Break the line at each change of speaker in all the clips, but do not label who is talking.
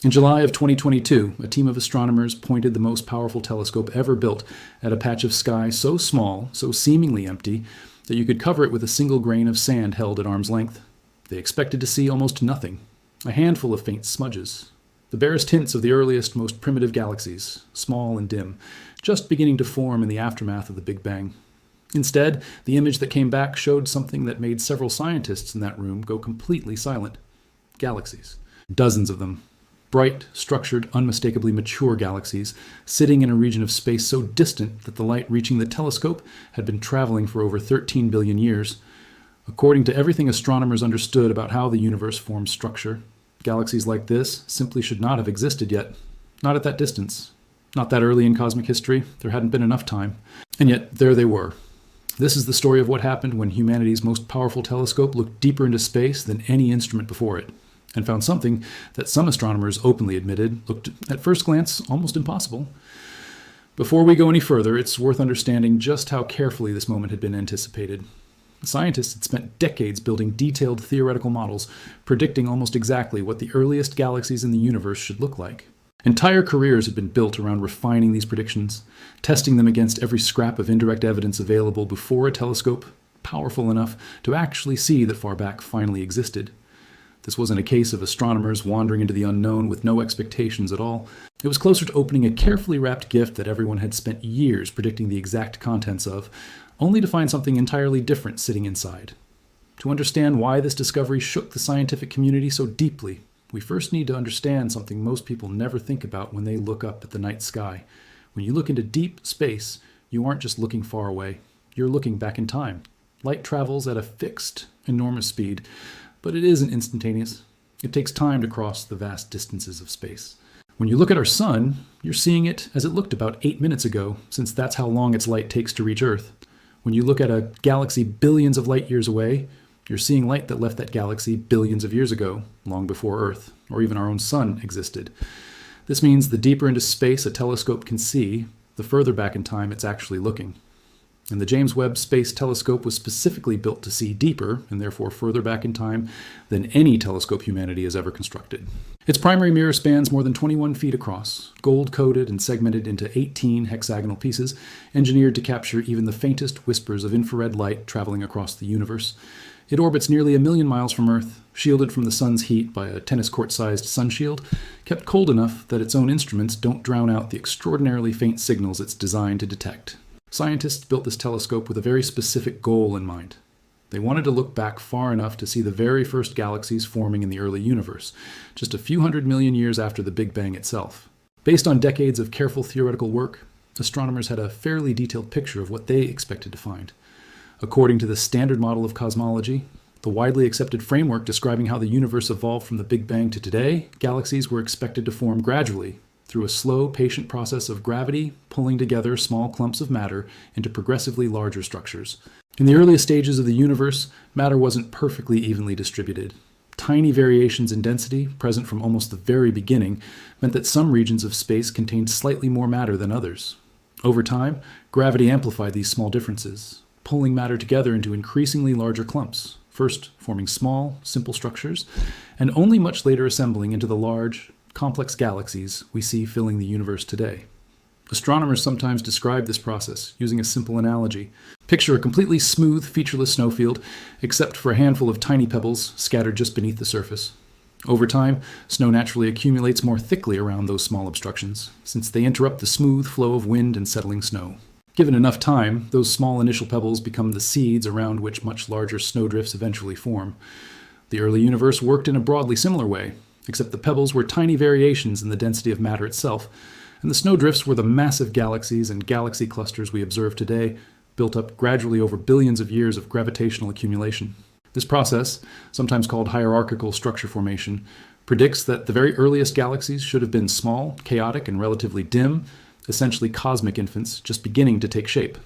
In July of 2022, a team of astronomers pointed the most powerful telescope ever built at a patch of sky so small, so seemingly empty, that you could cover it with a single grain of sand held at arm's length. They expected to see almost nothing, a handful of faint smudges, the barest hints of the earliest, most primitive galaxies, small and dim, just beginning to form in the aftermath of the Big Bang. Instead, the image that came back showed something that made several scientists in that room go completely silent. Galaxies. Dozens of them. Bright, structured, unmistakably mature galaxies, sitting in a region of space so distant that the light reaching the telescope had been traveling for over 13 billion years. According to everything astronomers understood about how the universe forms structure, galaxies like this simply should not have existed yet. Not at that distance. Not that early in cosmic history. There hadn't been enough time. And yet, there they were. This is the story of what happened when humanity's most powerful telescope looked deeper into space than any instrument before it, and found something that some astronomers openly admitted looked, at first glance, almost impossible. Before we go any further, it's worth understanding just how carefully this moment had been anticipated. Scientists had spent decades building detailed theoretical models, predicting almost exactly what the earliest galaxies in the universe should look like. Entire careers had been built around refining these predictions, testing them against every scrap of indirect evidence available before a telescope powerful enough to actually see that far back finally existed. This wasn't a case of astronomers wandering into the unknown with no expectations at all. It was closer to opening a carefully wrapped gift that everyone had spent years predicting the exact contents of, only to find something entirely different sitting inside. To understand why this discovery shook the scientific community so deeply, we first need to understand something most people never think about when they look up at the night sky. When you look into deep space, you aren't just looking far away. You're looking back in time. Light travels at a fixed, enormous speed, but it isn't instantaneous. It takes time to cross the vast distances of space. When you look at our sun, you're seeing it as it looked about 8 minutes ago, since that's how long its light takes to reach Earth. When you look at a galaxy billions of light years away, you're seeing light that left that galaxy billions of years ago, long before Earth, or even our own sun, existed. This means the deeper into space a telescope can see, the further back in time it's actually looking. And the James Webb Space Telescope was specifically built to see deeper, and therefore further back in time, than any telescope humanity has ever constructed. Its primary mirror spans more than 21 feet across, gold-coated and segmented into 18 hexagonal pieces, engineered to capture even the faintest whispers of infrared light traveling across the universe. It orbits nearly 1 million miles from Earth, shielded from the sun's heat by a tennis court-sized sun shield, kept cold enough that its own instruments don't drown out the extraordinarily faint signals it's designed to detect. Scientists built this telescope with a very specific goal in mind. They wanted to look back far enough to see the very first galaxies forming in the early universe, just a few 100 million years after the Big Bang itself. Based on decades of careful theoretical work, astronomers had a fairly detailed picture of what they expected to find. According to the standard model of cosmology, the widely accepted framework describing how the universe evolved from the Big Bang to today, galaxies were expected to form gradually, through a slow, patient process of gravity pulling together small clumps of matter into progressively larger structures. In the earliest stages of the universe, matter wasn't perfectly evenly distributed. Tiny variations in density, present from almost the very beginning, meant that some regions of space contained slightly more matter than others. Over time, gravity amplified these small differences, pulling matter together into increasingly larger clumps, first forming small, simple structures, and only much later assembling into the large, complex galaxies we see filling the universe today. Astronomers sometimes describe this process using a simple analogy. Picture a completely smooth, featureless snowfield, except for a handful of tiny pebbles scattered just beneath the surface. Over time, snow naturally accumulates more thickly around those small obstructions, since they interrupt the smooth flow of wind and settling snow. Given enough time, those small initial pebbles become the seeds around which much larger snowdrifts eventually form. The early universe worked in a broadly similar way, except the pebbles were tiny variations in the density of matter itself, and the snowdrifts were the massive galaxies and galaxy clusters we observe today, built up gradually over billions of years of gravitational accumulation. This process, sometimes called hierarchical structure formation, predicts that the very earliest galaxies should have been small, chaotic, and relatively dim, essentially cosmic infants just beginning to take shape.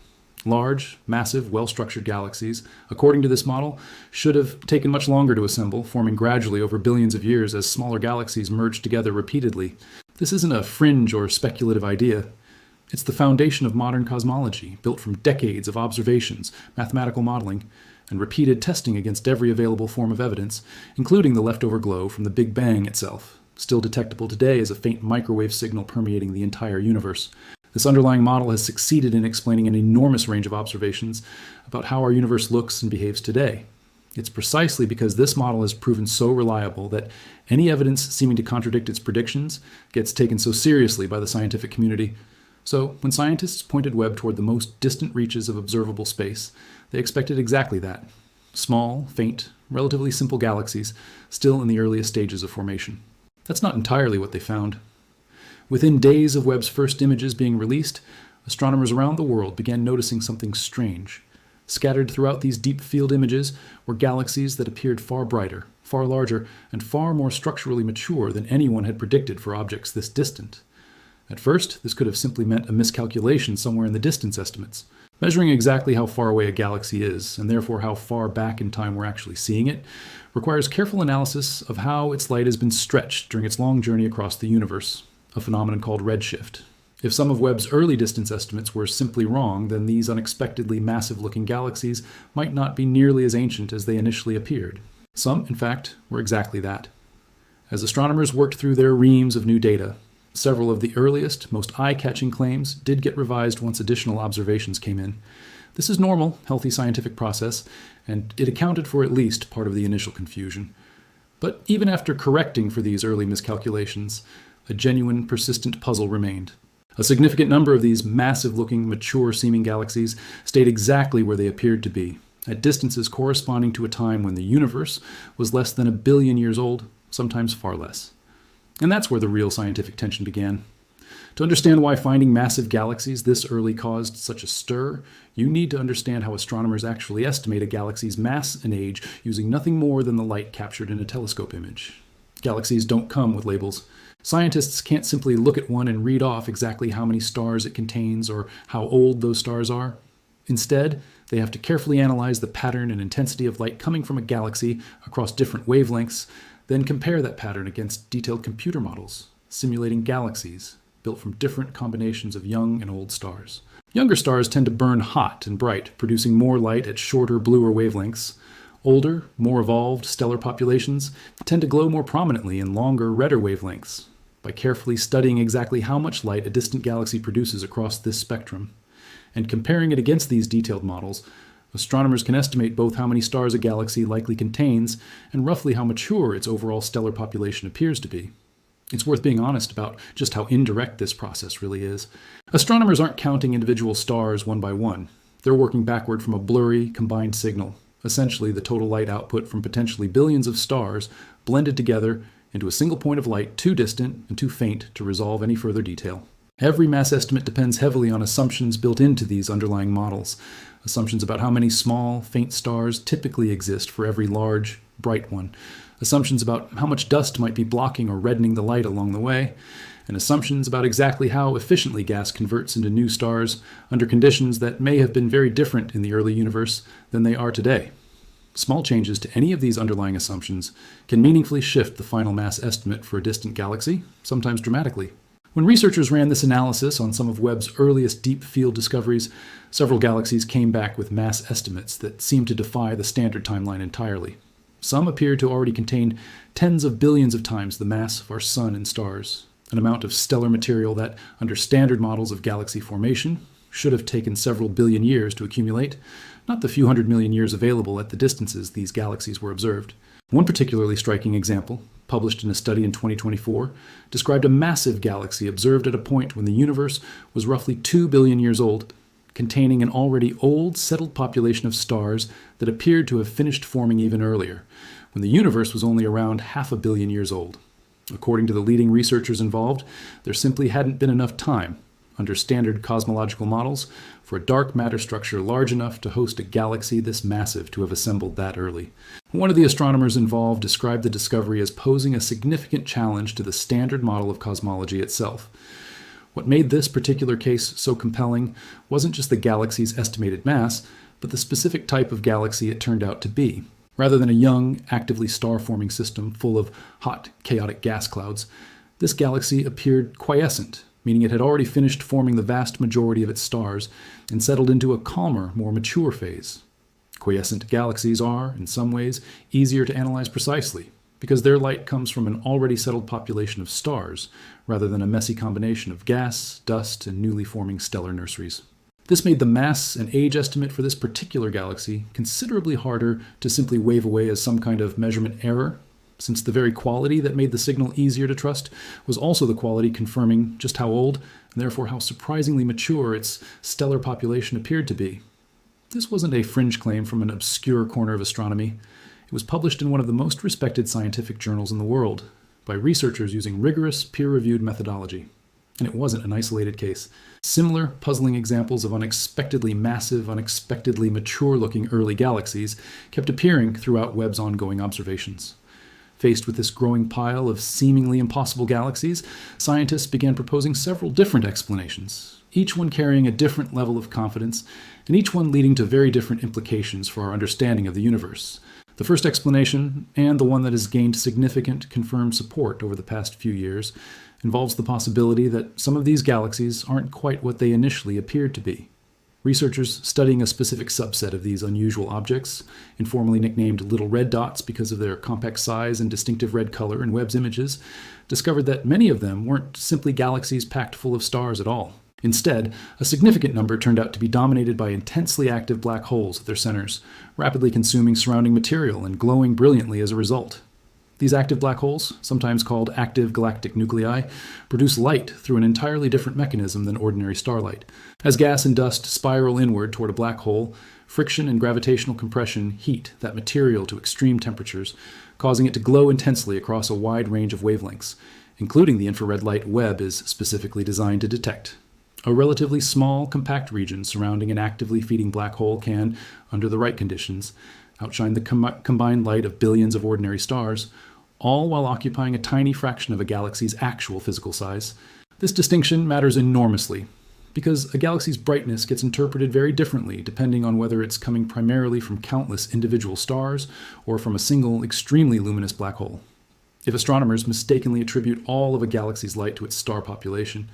Large, massive, well-structured galaxies, according to this model, should have taken much longer to assemble, forming gradually over billions of years as smaller galaxies merged together repeatedly. This isn't a fringe or speculative idea. It's the foundation of modern cosmology, built from decades of observations, mathematical modeling, and repeated testing against every available form of evidence, including the leftover glow from the Big Bang itself. still detectable today as a faint microwave signal permeating the entire universe. This underlying model has succeeded in explaining an enormous range of observations about how our universe looks and behaves today. It's precisely because this model has proven so reliable that any evidence seeming to contradict its predictions gets taken so seriously by the scientific community. So, when scientists pointed Webb toward the most distant reaches of observable space, they expected exactly that. Small, faint, relatively simple galaxies, still in the earliest stages of formation. That's not entirely what they found. Within days of Webb's first images being released, astronomers around the world began noticing something strange. Scattered throughout these deep field images were galaxies that appeared far brighter, far larger, and far more structurally mature than anyone had predicted for objects this distant. At first, this could have simply meant a miscalculation somewhere in the distance estimates. Measuring exactly how far away a galaxy is, and therefore how far back in time we're actually seeing it, requires careful analysis of how its light has been stretched during its long journey across the universe, a phenomenon called redshift. If some of Webb's early distance estimates were simply wrong, then these unexpectedly massive-looking galaxies might not be nearly as ancient as they initially appeared. Some, in fact, were exactly that. As astronomers worked through their reams of new data, several of the earliest, most eye-catching claims did get revised once additional observations came in. This is normal, healthy scientific process, and it accounted for at least part of the initial confusion. But even after correcting for these early miscalculations, a genuine, persistent puzzle remained. A significant number of these massive-looking, mature-seeming galaxies stayed exactly where they appeared to be, at distances corresponding to a time when the universe was less than 1 billion years old, sometimes far less. And that's where the real scientific tension began. To understand why finding massive galaxies this early caused such a stir, you need to understand how astronomers actually estimate a galaxy's mass and age using nothing more than the light captured in a telescope image. Galaxies don't come with labels. Scientists can't simply look at one and read off exactly how many stars it contains or how old those stars are. Instead, they have to carefully analyze the pattern and intensity of light coming from a galaxy across different wavelengths, then compare that pattern against detailed computer models, simulating galaxies built from different combinations of young and old stars. Younger stars tend to burn hot and bright, producing more light at shorter, bluer wavelengths. Older, more evolved stellar populations tend to glow more prominently in longer, redder wavelengths. By carefully studying exactly how much light a distant galaxy produces across this spectrum, and comparing it against these detailed models, astronomers can estimate both how many stars a galaxy likely contains and roughly how mature its overall stellar population appears to be. It's worth being honest about just how indirect this process really is. Astronomers aren't counting individual stars one by one. They're working backward from a blurry, combined signal, essentially the total light output from potentially billions of stars blended together into a single point of light too distant and too faint to resolve any further detail. Every mass estimate depends heavily on assumptions built into these underlying models. Assumptions about how many small, faint stars typically exist for every large, bright one. Assumptions about how much dust might be blocking or reddening the light along the way. And assumptions about exactly how efficiently gas converts into new stars under conditions that may have been very different in the early universe than they are today. Small changes to any of these underlying assumptions can meaningfully shift the final mass estimate for a distant galaxy, sometimes dramatically. When researchers ran this analysis on some of Webb's earliest deep field discoveries, several galaxies came back with mass estimates that seemed to defy the standard timeline entirely. Some appeared to already contain tens of billions of times the mass of our sun and stars, an amount of stellar material that, under standard models of galaxy formation, should have taken several billion years to accumulate, not the few hundred million years available at the distances these galaxies were observed. One particularly striking example, published in a study in 2024, described a massive galaxy observed at a point when the universe was roughly 2 billion years old, containing an already old, settled population of stars that appeared to have finished forming even earlier, when the universe was only around 500 million years old. According to the leading researchers involved, there simply hadn't been enough time, under standard cosmological models, for a dark matter structure large enough to host a galaxy this massive to have assembled that early. One of the astronomers involved described the discovery as posing a significant challenge to the standard model of cosmology itself. What made this particular case so compelling wasn't just the galaxy's estimated mass, but the specific type of galaxy it turned out to be. Rather than a young, actively star-forming system full of hot, chaotic gas clouds, this galaxy appeared quiescent, meaning it had already finished forming the vast majority of its stars and settled into a calmer, more mature phase. Quiescent galaxies are, in some ways, easier to analyze precisely, because their light comes from an already settled population of stars, rather than a messy combination of gas, dust, and newly forming stellar nurseries. This made the mass and age estimate for this particular galaxy considerably harder to simply wave away as some kind of measurement error, since the very quality that made the signal easier to trust was also the quality confirming just how old, and therefore how surprisingly mature, its stellar population appeared to be. This wasn't a fringe claim from an obscure corner of astronomy. It was published in one of the most respected scientific journals in the world, by researchers using rigorous, peer-reviewed methodology. And it wasn't an isolated case. Similar puzzling examples of unexpectedly massive, unexpectedly mature-looking early galaxies kept appearing throughout Webb's ongoing observations. Faced with this growing pile of seemingly impossible galaxies, scientists began proposing several different explanations, each one carrying a different level of confidence, and each one leading to very different implications for our understanding of the universe. The first explanation, and the one that has gained significant confirmed support over the past few years, involves the possibility that some of these galaxies aren't quite what they initially appeared to be. Researchers studying a specific subset of these unusual objects, informally nicknamed little red dots because of their compact size and distinctive red color in Webb's images, discovered that many of them weren't simply galaxies packed full of stars at all. Instead, a significant number turned out to be dominated by intensely active black holes at their centers, rapidly consuming surrounding material and glowing brilliantly as a result. These active black holes, sometimes called active galactic nuclei, produce light through an entirely different mechanism than ordinary starlight. As gas and dust spiral inward toward a black hole, friction and gravitational compression heat that material to extreme temperatures, causing it to glow intensely across a wide range of wavelengths, including the infrared light Webb is specifically designed to detect. A relatively small, compact region surrounding an actively feeding black hole can, under the right conditions, outshine the combined light of billions of ordinary stars, all while occupying a tiny fraction of a galaxy's actual physical size. This distinction matters enormously, because a galaxy's brightness gets interpreted very differently depending on whether it's coming primarily from countless individual stars or from a single, extremely luminous black hole. If astronomers mistakenly attribute all of a galaxy's light to its star population,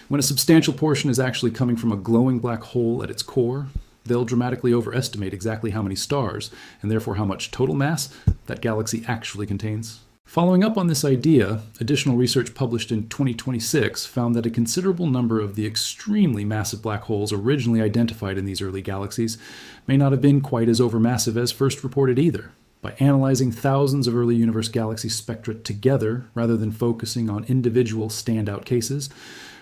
when a substantial portion is actually coming from a glowing black hole at its core, they'll dramatically overestimate exactly how many stars, and therefore how much total mass, that galaxy actually contains. Following up on this idea, additional research published in 2026 found that a considerable number of the extremely massive black holes originally identified in these early galaxies may not have been quite as overmassive as first reported either. By analyzing thousands of early universe galaxy spectra together, rather than focusing on individual standout cases,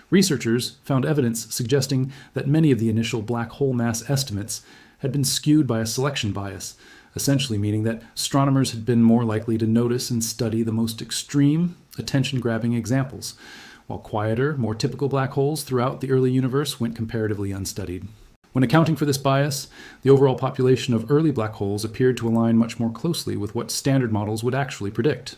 researchers found evidence suggesting that many of the initial black hole mass estimates had been skewed by a selection bias, essentially meaning that astronomers had been more likely to notice and study the most extreme, attention-grabbing examples, while quieter, more typical black holes throughout the early universe went comparatively unstudied. When accounting for this bias, the overall population of early black holes appeared to align much more closely with what standard models would actually predict.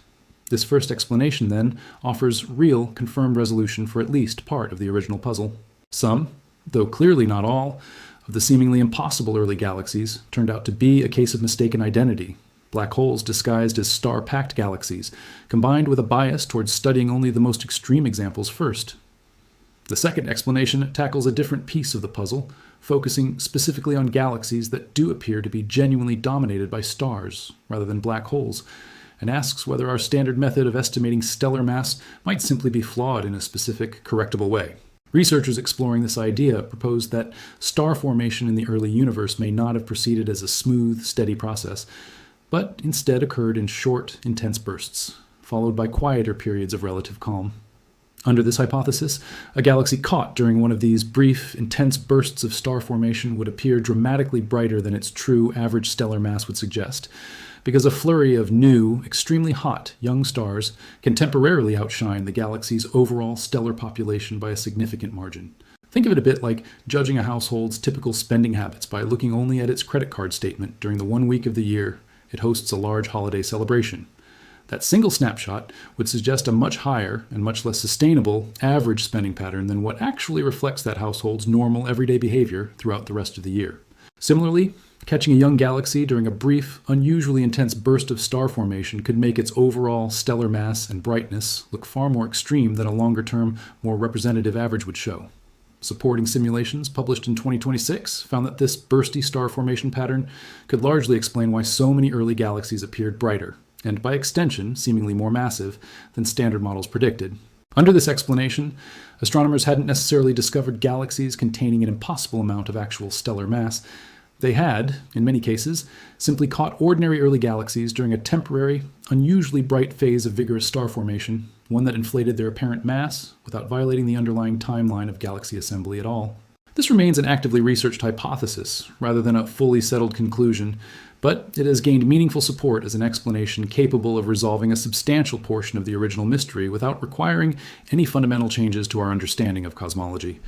This first explanation, then, offers real, confirmed resolution for at least part of the original puzzle. Some, though clearly not all, of the seemingly impossible early galaxies turned out to be a case of mistaken identity, black holes disguised as star-packed galaxies, combined with a bias towards studying only the most extreme examples first. The second explanation tackles a different piece of the puzzle, focusing specifically on galaxies that do appear to be genuinely dominated by stars rather than black holes, and asks whether our standard method of estimating stellar mass might simply be flawed in a specific, correctable way. Researchers exploring this idea proposed that star formation in the early universe may not have proceeded as a smooth, steady process, but instead occurred in short, intense bursts, followed by quieter periods of relative calm. Under this hypothesis, a galaxy caught during one of these brief, intense bursts of star formation would appear dramatically brighter than its true average stellar mass would suggest, because a flurry of new, extremely hot, young stars can temporarily outshine the galaxy's overall stellar population by a significant margin. Think of it a bit like judging a household's typical spending habits by looking only at its credit card statement during the 1 week of the year it hosts a large holiday celebration. That single snapshot would suggest a much higher and much less sustainable average spending pattern than what actually reflects that household's normal everyday behavior throughout the rest of the year. Similarly, catching a young galaxy during a brief, unusually intense burst of star formation could make its overall stellar mass and brightness look far more extreme than a longer-term, more representative average would show. Supporting simulations published in 2026 found that this bursty star formation pattern could largely explain why so many early galaxies appeared brighter, and by extension, seemingly more massive than standard models predicted. Under this explanation, astronomers hadn't necessarily discovered galaxies containing an impossible amount of actual stellar mass. They had, in many cases, simply caught ordinary early galaxies during a temporary, unusually bright phase of vigorous star formation, one that inflated their apparent mass without violating the underlying timeline of galaxy assembly at all. This remains an actively researched hypothesis, rather than a fully settled conclusion, but it has gained meaningful support as an explanation capable of resolving a substantial portion of the original mystery without requiring any fundamental changes to our understanding of cosmology.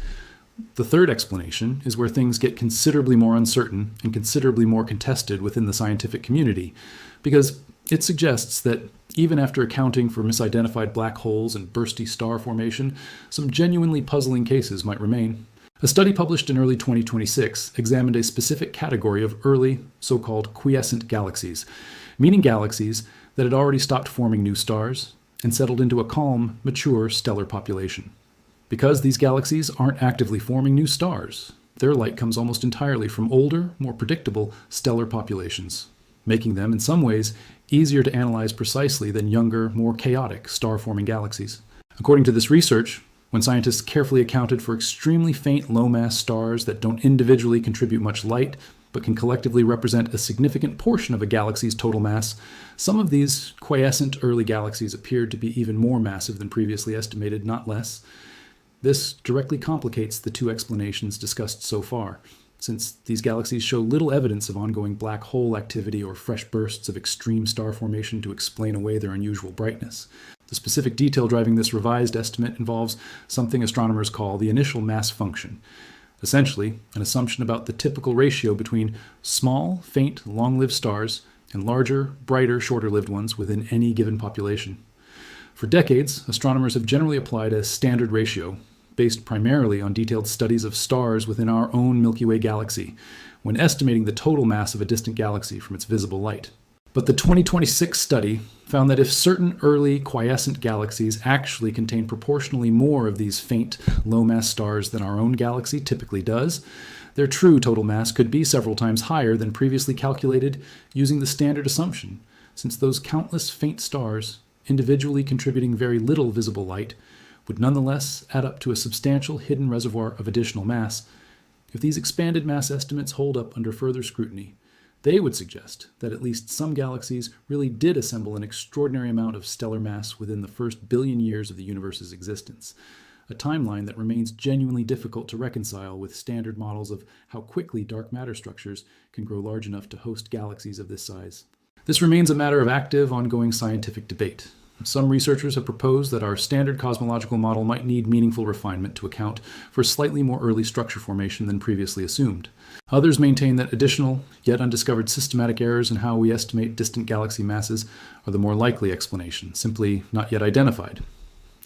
The third explanation is where things get considerably more uncertain and considerably more contested within the scientific community, because it suggests that even after accounting for misidentified black holes and bursty star formation, some genuinely puzzling cases might remain. A study published in early 2026 examined a specific category of early, so-called quiescent galaxies, meaning galaxies that had already stopped forming new stars and settled into a calm, mature stellar population. Because these galaxies aren't actively forming new stars, their light comes almost entirely from older, more predictable stellar populations, making them, in some ways, easier to analyze precisely than younger, more chaotic star-forming galaxies. According to this research, when scientists carefully accounted for extremely faint low-mass stars that don't individually contribute much light, but can collectively represent a significant portion of a galaxy's total mass, some of these quiescent early galaxies appeared to be even more massive than previously estimated, not less. This directly complicates the two explanations discussed so far, since these galaxies show little evidence of ongoing black hole activity or fresh bursts of extreme star formation to explain away their unusual brightness. The specific detail driving this revised estimate involves something astronomers call the initial mass function, essentially an assumption about the typical ratio between small, faint, long-lived stars and larger, brighter, shorter-lived ones within any given population. For decades, astronomers have generally applied a standard ratio, based primarily on detailed studies of stars within our own Milky Way galaxy, when estimating the total mass of a distant galaxy from its visible light. But the 2026 study found that if certain early quiescent galaxies actually contain proportionally more of these faint, low-mass stars than our own galaxy typically does, their true total mass could be several times higher than previously calculated using the standard assumption, since those countless faint stars, individually contributing very little visible light, would nonetheless add up to a substantial hidden reservoir of additional mass. If these expanded mass estimates hold up under further scrutiny, they would suggest that at least some galaxies really did assemble an extraordinary amount of stellar mass within the first billion years of the universe's existence, a timeline that remains genuinely difficult to reconcile with standard models of how quickly dark matter structures can grow large enough to host galaxies of this size. This remains a matter of active, ongoing scientific debate. Some researchers have proposed that our standard cosmological model might need meaningful refinement to account for slightly more early structure formation than previously assumed. Others maintain that additional, yet undiscovered systematic errors in how we estimate distant galaxy masses are the more likely explanation, simply not yet identified.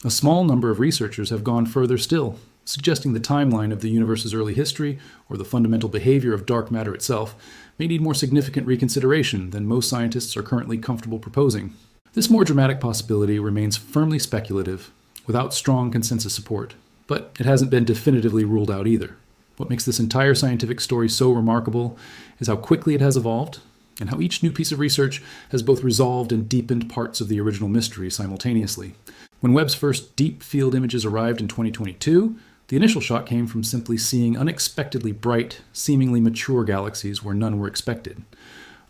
A small number of researchers have gone further still, suggesting the timeline of the universe's early history or the fundamental behavior of dark matter itself may need more significant reconsideration than most scientists are currently comfortable proposing. This more dramatic possibility remains firmly speculative, without strong consensus support, but it hasn't been definitively ruled out either. What makes this entire scientific story so remarkable is how quickly it has evolved, and how each new piece of research has both resolved and deepened parts of the original mystery simultaneously. When Webb's first deep field images arrived in 2022, the initial shock came from simply seeing unexpectedly bright, seemingly mature galaxies where none were expected.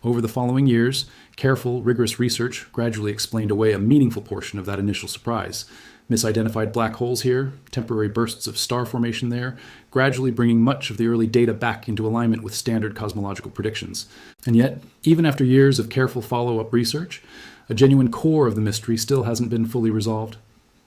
Over the following years, careful, rigorous research gradually explained away a meaningful portion of that initial surprise. Misidentified black holes here, temporary bursts of star formation there, gradually bringing much of the early data back into alignment with standard cosmological predictions. And yet, even after years of careful follow-up research, a genuine core of the mystery still hasn't been fully resolved.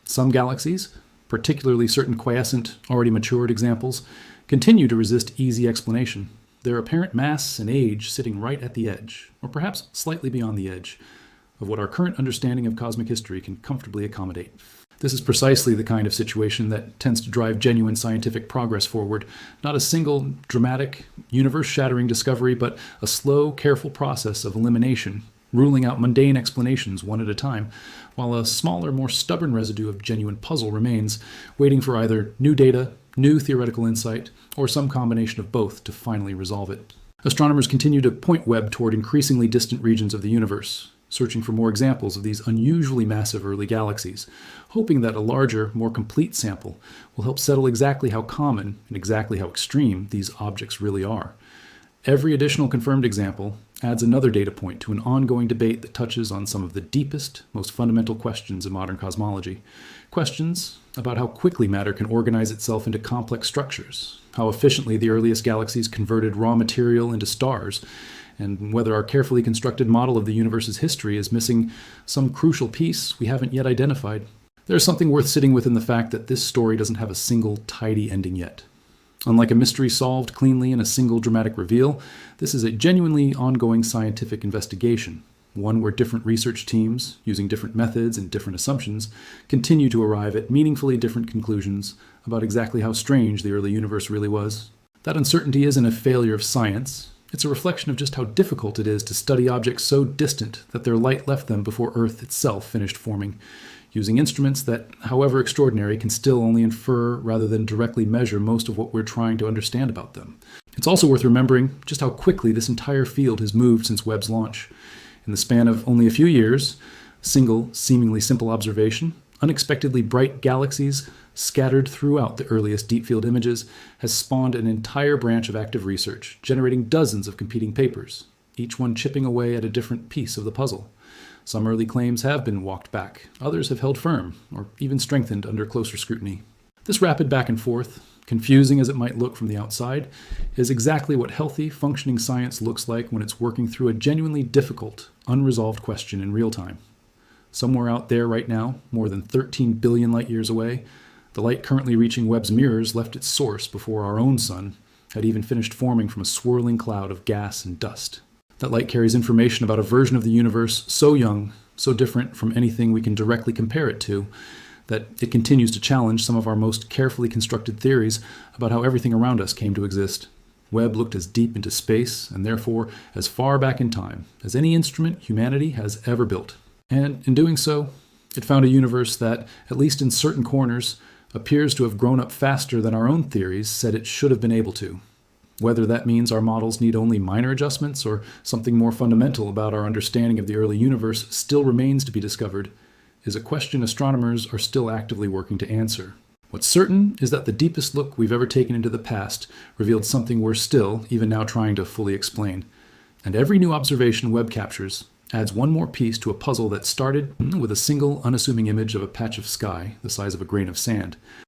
Some galaxies, particularly certain quiescent, already matured examples, continue to resist easy explanation, their apparent mass and age sitting right at the edge, or perhaps slightly beyond the edge, of what our current understanding of cosmic history can comfortably accommodate. This is precisely the kind of situation that tends to drive genuine scientific progress forward, not a single dramatic, universe-shattering discovery, but a slow, careful process of elimination, ruling out mundane explanations one at a time, while a smaller, more stubborn residue of genuine puzzle remains, waiting for either new data, new theoretical insight, or some combination of both to finally resolve it. Astronomers continue to point Webb toward increasingly distant regions of the universe, searching for more examples of these unusually massive early galaxies, hoping that a larger, more complete sample will help settle exactly how common and exactly how extreme these objects really are. Every additional confirmed example adds another data point to an ongoing debate that touches on some of the deepest, most fundamental questions in modern cosmology. Questions about how quickly matter can organize itself into complex structures, how efficiently the earliest galaxies converted raw material into stars, and whether our carefully constructed model of the universe's history is missing some crucial piece we haven't yet identified. There's something worth sitting with in the fact that this story doesn't have a single tidy ending yet. Unlike a mystery solved cleanly in a single dramatic reveal, this is a genuinely ongoing scientific investigation, one where different research teams, using different methods and different assumptions, continue to arrive at meaningfully different conclusions about exactly how strange the early universe really was. That uncertainty isn't a failure of science. It's a reflection of just how difficult it is to study objects so distant that their light left them before Earth itself finished forming, using instruments that, however extraordinary, can still only infer rather than directly measure most of what we're trying to understand about them. It's also worth remembering just how quickly this entire field has moved since Webb's launch. In the span of only a few years, a single, seemingly simple observation, unexpectedly bright galaxies scattered throughout the earliest deep field images, has spawned an entire branch of active research, generating dozens of competing papers, each one chipping away at a different piece of the puzzle. Some early claims have been walked back, others have held firm, or even strengthened under closer scrutiny. This rapid back and forth, confusing as it might look from the outside, is exactly what healthy, functioning science looks like when it's working through a genuinely difficult, unresolved question in real time. Somewhere out there right now, more than 13 billion light years away, the light currently reaching Webb's mirrors left its source before our own sun had even finished forming from a swirling cloud of gas and dust. That light carries information about a version of the universe so young, so different from anything we can directly compare it to, that it continues to challenge some of our most carefully constructed theories about how everything around us came to exist. Webb looked as deep into space, and therefore as far back in time, as any instrument humanity has ever built. And in doing so, it found a universe that, at least in certain corners, appears to have grown up faster than our own theories said it should have been able to. Whether that means our models need only minor adjustments or something more fundamental about our understanding of the early universe still remains to be discovered, is a question astronomers are still actively working to answer. What's certain is that the deepest look we've ever taken into the past revealed something we're still, even now, trying to fully explain. And every new observation Webb captures adds one more piece to a puzzle that started with a single unassuming image of a patch of sky the size of a grain of sand.